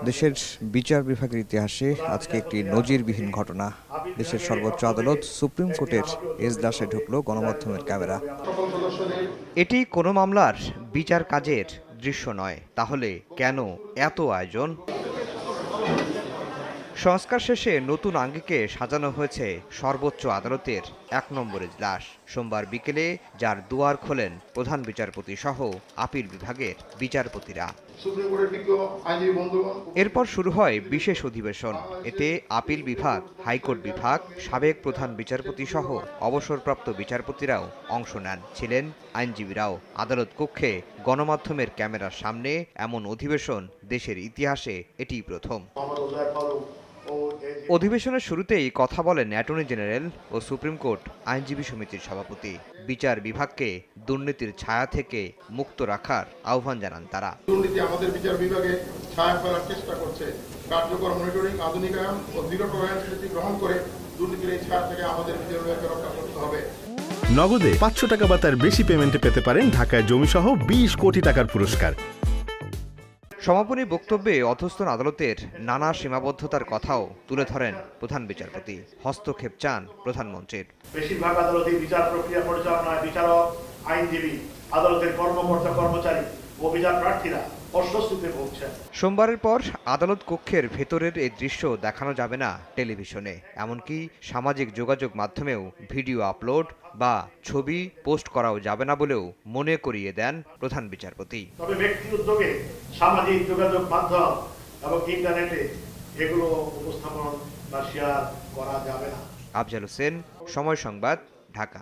দেশের বিচার বিভাগের ইতিহাসে আজকে একটি নজিরবিহীন ঘটনা। দেশের সর্বোচ্চ আদালত সুপ্রিম কোর্টের এজলাসে ঢুকল গণমাধ্যমের ক্যামেরা। এটি কোনো মামলার বিচার কাজের দৃশ্য নয়, তাহলে কেন এত আয়োজন? সংস্কার শেষে নতুন আঙ্গিকে সাজানো হয়েছে সর্বোচ্চ আদালতের ১ নম্বর এজলাস। সোমবার বিকেলে যার দুয়ার খোলেন প্রধান বিচারপতি সহ আপিল বিভাগের বিচারপতিরা। এরপর শুরু হয় বিশেষ অধিবেশন। এতে আপিল বিভাগ, হাইকোর্ট বিভাগ, সাবেক প্রধান বিচারপতি সহ অবসরপ্রাপ্ত বিচারপতিরাও অংশ নেন। ছিলেন আইনজীবীরাও। আদালত কক্ষে গণমাধ্যমের ক্যামেরার সামনে এমন অধিবেশন দেশের ইতিহাসে এটিই প্রথম। অধিবেশনের শুরুতেই কথা বলেন অ্যাটর্নি জেনারেল ও সুপ্রিম কোর্ট আইনজীবী সমিতির সভাপতি। বিচার বিভাগকে দুর্নীতির ছায়া থেকে মুক্ত রাখার আহ্বান জানান তারা। দুর্নীতি আমাদের বিচার বিভাগে ছায়া ফেলার চেষ্টা করছে। কার্যকর মনিটরিং, আধুনিকায়ন ও দৃঢ় টলারেন্স নীতি গ্রহণ করে দুর্নীতির এই ছায়া থেকে আমাদের বিচার বিভাগকে রক্ষা করতে হবে। নগদে ৫০০ টাকা বা তার বেশি পেমেন্টে পেতে পারেন ঢাকায় জমিসহ ২০ কোটি টাকার পুরস্কার। সমাপনী বক্তব্যে অধস্তন আদালতের নানা সীমাবদ্ধতার কথাও তুলে ধরেন প্রধান বিচারপতি। হস্তক্ষেপ চান প্রধানমন্ত্রীর। বেশিরভাগ আদালতেই বিচার প্রক্রিয়া পরিচালনায় বিচারক, আইনজীবী, আদালতের কর্মকর্তা কর্মচারী ও বিচার প্রার্থীরা অস্বস্তিতে ভুগছেন। সোমবারের পর আদালত কক্ষের ভেতরের এই দৃশ্য দেখানো যাবে না টেলিভিশনে, এমনকি সামাজিক যোগাযোগ মাধ্যমেও ভিডিও আপলোড বা ছবি পোস্ট করাও যাবে না বলেও মনে করিয়ে দেন প্রধান বিচারপতি। তবে ব্যক্তি উদ্যোগে সামাজিক যোগাযোগ মাধ্যম এবং ইন্টারনেটে এগুলো উপস্থাপন বা শেয়ার করা যাবে না। আফজাল হোসেন, সময় সংবাদ, ঢাকা।